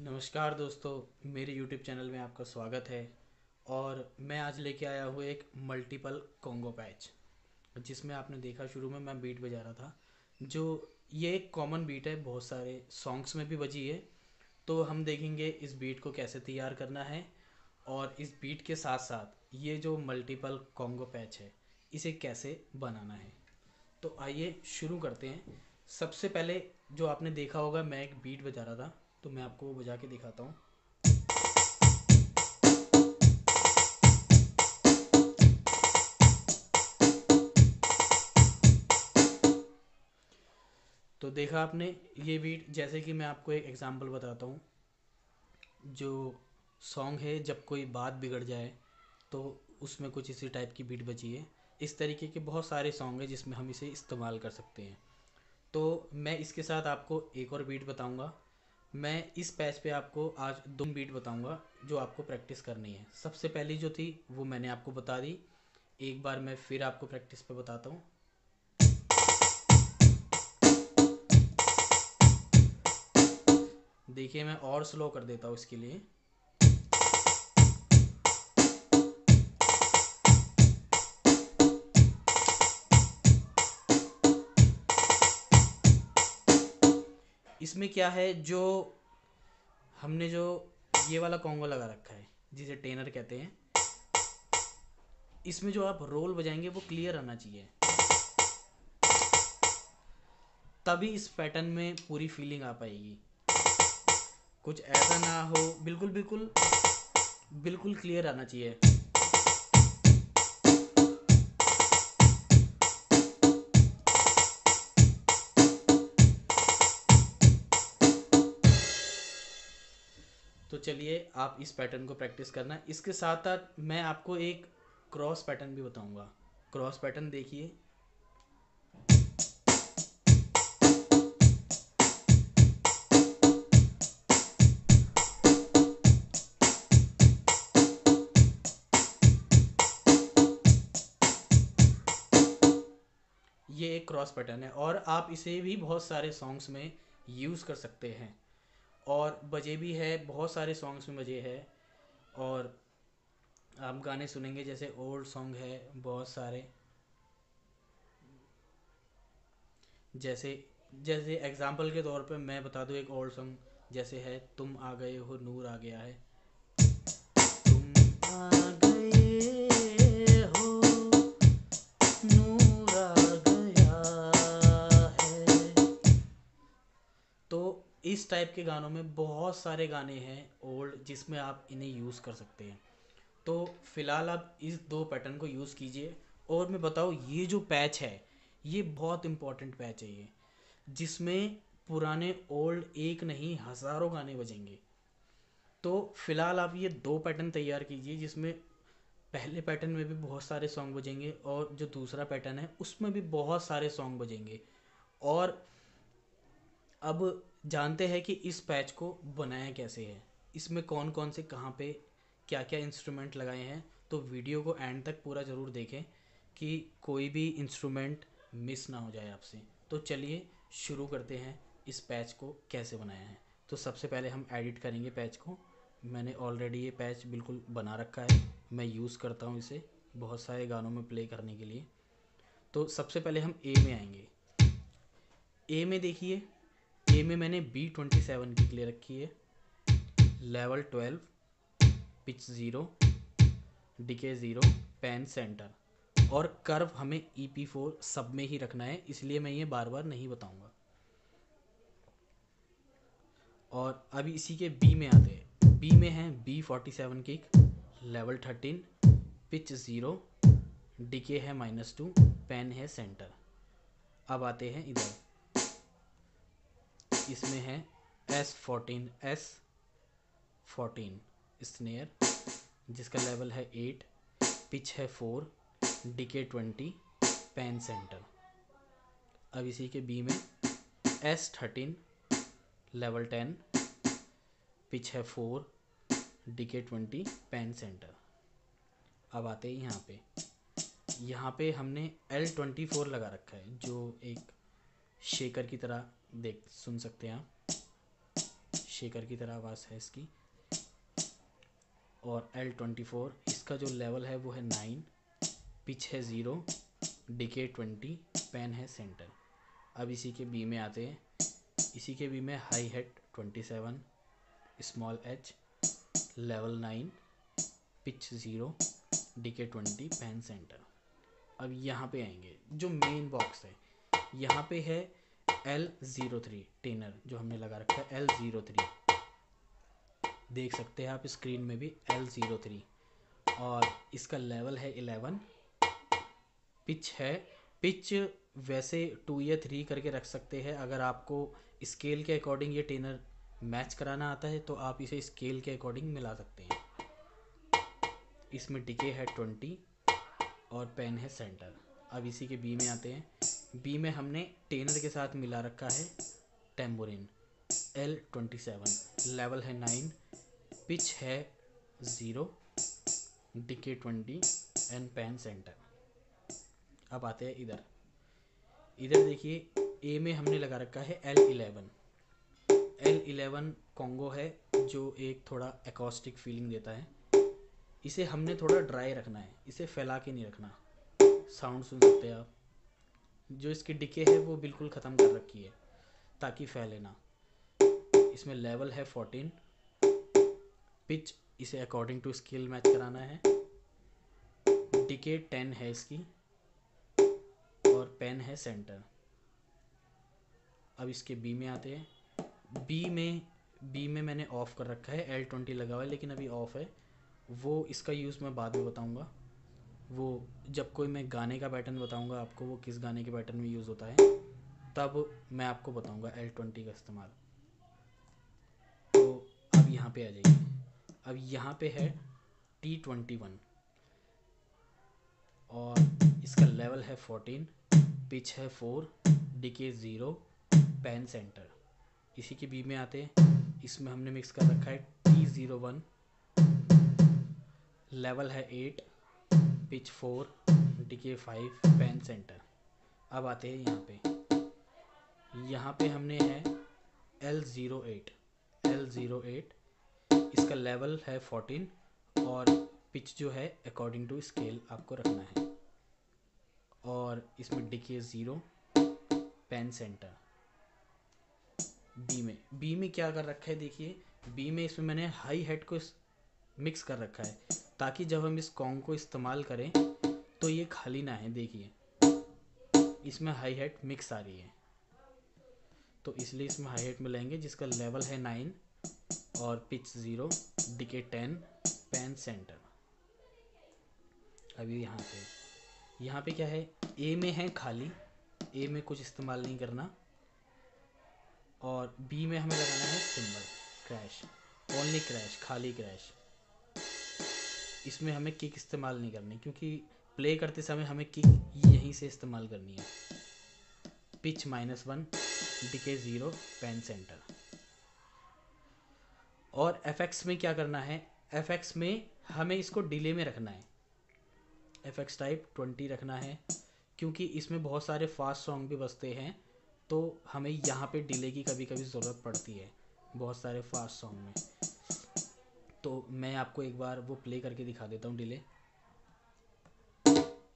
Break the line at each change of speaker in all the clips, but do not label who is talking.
नमस्कार दोस्तों, मेरे YouTube चैनल में आपका स्वागत है। और मैं आज लेके आया हूँ एक मल्टीपल कॉन्गो पैच, जिसमें आपने देखा शुरू में मैं बीट बजा रहा था। जो ये एक कॉमन बीट है, बहुत सारे सॉन्ग्स में भी बजी है। तो हम देखेंगे इस बीट को कैसे तैयार करना है, और इस बीट के साथ साथ ये जो मल्टीपल कॉन्गो पैच है इसे कैसे बनाना है। तो आइए शुरू करते हैं। सबसे पहले जो आपने देखा होगा, मैं एक बीट बजा रहा था, तो मैं आपको वो बजा के दिखाता हूँ। तो देखा आपने ये बीट, जैसे कि मैं आपको एक एग्जांपल बताता हूँ। जो सॉन्ग है जब कोई बात बिगड़ जाए, तो उसमें कुछ इसी टाइप की बीट बजी है। इस तरीके के बहुत सारे सॉन्ग हैं जिसमें हम इसे इस्तेमाल कर सकते हैं। तो मैं इसके साथ आपको एक और बीट बताऊंगा। मैं इस पैच पे आपको आज दो बीट बताऊंगा जो आपको प्रैक्टिस करनी है। सबसे पहली जो थी वो मैंने आपको बता दी, एक बार मैं फिर आपको प्रैक्टिस पे बताता हूँ। देखिए, मैं और स्लो कर देता हूँ इसके लिए। इसमें क्या है, जो हमने जो ये वाला कॉन्गो लगा रखा है जिसे टेनर कहते हैं, इसमें जो आप रोल बजाएंगे वो क्लियर आना चाहिए, तभी इस पैटर्न में पूरी फीलिंग आ पाएगी। कुछ ऐसा ना हो, बिल्कुल बिल्कुल बिल्कुल क्लियर आना चाहिए। तो चलिए, आप इस पैटर्न को प्रैक्टिस करना। इसके साथ साथ मैं आपको एक क्रॉस पैटर्न भी बताऊंगा। क्रॉस पैटर्न देखिए। ये एक क्रॉस पैटर्न है और आप इसे भी बहुत सारे सॉन्ग्स में यूज़ कर सकते हैं, और बजे भी है, बहुत सारे सॉन्ग्स में बजे है। और आप गाने सुनेंगे, जैसे ओल्ड सॉन्ग है बहुत सारे, जैसे जैसे एग्जाम्पल के तौर पे मैं बता दूं एक ओल्ड सॉन्ग, जैसे है तुम आ गए हो नूर आ गया है। तुम आ गए हो नूर आ गया है। तो इस टाइप के गानों में बहुत सारे गाने हैं ओल्ड जिसमें आप इन्हें यूज़ कर सकते हैं। तो फिलहाल आप इस दो पैटर्न को यूज़ कीजिए। और मैं बताऊँ, ये जो पैच है ये बहुत इंपॉर्टेंट पैच है ये, जिसमें पुराने ओल्ड एक नहीं हज़ारों गाने बजेंगे। तो फिलहाल आप ये दो पैटर्न तैयार कीजिए, जिसमें पहले पैटर्न में भी बहुत सारे सॉन्ग बजेंगे और जो दूसरा पैटर्न है उसमें भी बहुत सारे सॉन्ग बजेंगे। और अब जानते हैं कि इस पैच को बनाया कैसे है, इसमें कौन कौन से कहाँ पे क्या क्या इंस्ट्रूमेंट लगाए हैं। तो वीडियो को एंड तक पूरा ज़रूर देखें कि कोई भी इंस्ट्रूमेंट मिस ना हो जाए आपसे। तो चलिए शुरू करते हैं इस पैच को कैसे बनाया है। तो सबसे पहले हम एडिट करेंगे पैच को। मैंने ऑलरेडी ये पैच बिल्कुल बना रखा है, मैं यूज़ करता हूँ इसे बहुत सारे गानों में प्ले करने के लिए। तो सबसे पहले हम ए में आएंगे। ए में देखिए, ए में मैंने B27 की ले रखी है, level 12, pitch 0, decay 0, pan centre, और कर्व हमें EP4 सब में ही रखना है, इसलिए मैं ये बार बार नहीं बताऊंगा। और अभी इसी के बी में आते हैं। बी में है B47 kick, level 13, pitch 0, decay है -2, पेन है सेंटर। अब आते हैं इधर, इसमें है S14 स्नेयर, जिसका लेवल है 8, पिच है 4, डिके 20, पेन सेंटर। अब इसी के बी में S13, लेवल 10, पिच है 4, डिके 20, पेन सेंटर। अब आते हैं यहाँ पे हमने L24 लगा रखा है, जो एक शेकर की तरह देख सुन सकते हैं आप। शेकर की तरह आवाज़ है इसकी। और L24 इसका जो लेवल है वो है 9, पिच है 0, डिके 20, पेन है सेंटर। अब इसी के बी में आते हैं। इसी के बी में high head 27, small H, level 9, pitch 0, decay 20, pan centre. अब यहाँ पे आएंगे जो मेन बॉक्स है, यहाँ पे है L03 टेनर जो हमने लगा रखा है L03, देख सकते हैं आप स्क्रीन में भी L03। और इसका लेवल है 11, पिच है, पिच वैसे 2 या 3 करके रख सकते हैं। अगर आपको स्केल के अकॉर्डिंग ये टेनर मैच कराना आता है तो आप इसे स्केल के अकॉर्डिंग मिला सकते हैं। इसमें डिके है 20 और पेन है सेंटर। अब इसी के बी में आते हैं। बी में हमने टेनर के साथ मिला रखा है टेम्बोरिन L27, लेवल है 9, पिच है 0, डिके 20 एंड पेन सेंटर। अब आते हैं इधर। इधर देखिए ए में हमने लगा रखा है L11 कॉन्गो है जो एक थोड़ा एकॉस्टिक फीलिंग देता है। इसे हमने थोड़ा ड्राई रखना है, इसे फैला के नहीं रखना। साउंड सुन सकते हैं आप। जो इसकी डिके है वो बिल्कुल ख़त्म कर रखी है ताकि फैले ना। इसमें लेवल है 14, पिच इसे अकॉर्डिंग टू स्केल मैच कराना है, डिके 10 है इसकी और पेन है सेंटर। अब इसके बी में आते हैं। बी में मैंने ऑफ़ कर रखा है, L20 लगा हुआ है लेकिन अभी ऑफ़ है। वो इसका यूज़ मैं बाद में बताऊंगा, वो जब कोई मैं गाने का पैटर्न बताऊंगा आपको, वो किस गाने के पैटर्न में यूज़ होता है तब मैं आपको बताऊंगा L20 का इस्तेमाल। तो अब यहाँ पे आ जाइए। अब यहाँ पे है T21 और इसका लेवल है 14, पिच है 4, डिके 0, पेन सेंटर। इसी के बी में आते हैं। इसमें हमने मिक्स कर रखा है T01, लेवल है 8, पिच 4, डिके 5, पेन सेंटर। अब आते हैं यहाँ पे हमने है L08, इसका लेवल है 14 और पिच जो है अकॉर्डिंग टू स्केल आपको रखना है। और इसमें डिके 0, पेन सेंटर। बी में क्या कर रखा है देखिए, बी में इसमें मैंने हाई हेड को मिक्स कर रखा है ताकि जब हम इस कॉन्ग को इस्तेमाल करें तो ये खाली ना है। देखिए इसमें हाई हेड मिक्स आ रही है तो इसलिए इसमें हाई हेड मिलाएंगे, जिसका लेवल है 9 और पिच 0, डिके 10, पेन सेंटर। अभी यहाँ पे क्या है, ए में है खाली, ए में कुछ इस्तेमाल नहीं करना। और बी में हमें लगाना है सिंबल क्रैश, ओनली क्रैश, खाली क्रैश। इसमें हमें किक इस्तेमाल नहीं करनी क्योंकि प्ले करते समय हमें किक यहीं से इस्तेमाल करनी है। Pitch -1, decay 0, pan centre. और एफएक्स में क्या करना है, एफएक्स में हमें इसको डिले में रखना है, एफएक्स टाइप 20 रखना है क्योंकि इसमें बहुत सारे फास्ट सॉन्ग भी बजते हैं तो हमें यहाँ पे डिले की कभी कभी ज़रूरत पड़ती है बहुत सारे फास्ट सॉन्ग में। तो मैं आपको एक बार वो प्ले करके दिखा देता हूँ डिले।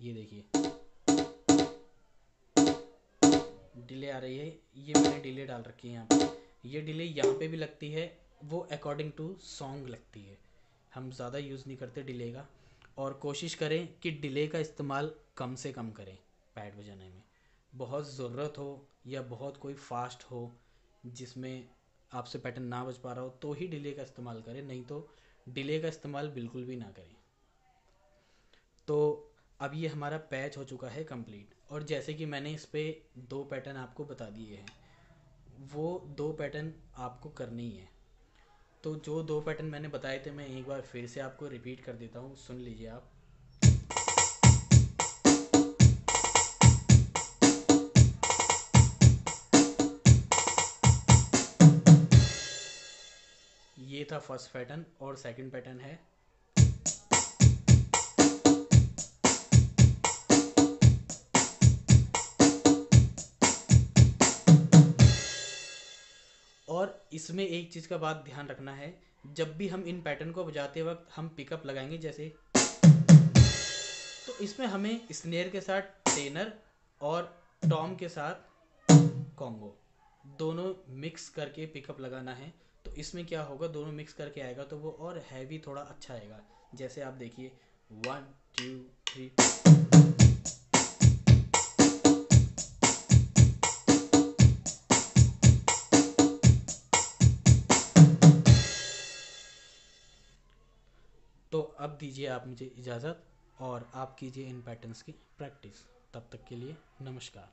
ये देखिए डिले आ रही है, ये मैंने डिले डाल रखी है यहाँ पे। ये डिले यहाँ पे भी लगती है, वो अकॉर्डिंग टू सॉन्ग लगती है, हम ज़्यादा यूज़ नहीं करते डिले का। और कोशिश करें कि डिले का इस्तेमाल कम से कम करें पैड बजाने में। बहुत ज़रूरत हो या बहुत कोई फास्ट हो जिसमें आपसे पैटर्न ना बज पा रहा हो तो ही डिले का इस्तेमाल करें, नहीं तो डिले का इस्तेमाल बिल्कुल भी ना करें। तो अब ये हमारा पैच हो चुका है कंप्लीट। और जैसे कि मैंने इस पर 2 पैटर्न आपको बता दिए हैं, वो 2 पैटर्न आपको करने ही है। तो जो 2 पैटर्न मैंने बताए थे मैं एक बार फिर से आपको रिपीट कर देता हूँ, सुन लीजिए आप। ये था फर्स्ट पैटर्न और सेकंड पैटर्न है और इसमें एक चीज़ का बात ध्यान रखना है, जब भी हम इन पैटर्न को बजाते वक्त हम पिकअप लगाएंगे जैसे, तो इसमें हमें स्नेयर के साथ टेनर और टॉम के साथ कॉन्गो दोनों मिक्स करके पिकअप लगाना है। तो इसमें क्या होगा, दोनों मिक्स करके आएगा तो वो और हैवी थोड़ा अच्छा आएगा। जैसे आप देखिए 1 2 3। तो अब दीजिए आप मुझे इजाज़त और आप कीजिए इन पैटर्न्स की प्रैक्टिस। तब तक के लिए नमस्कार।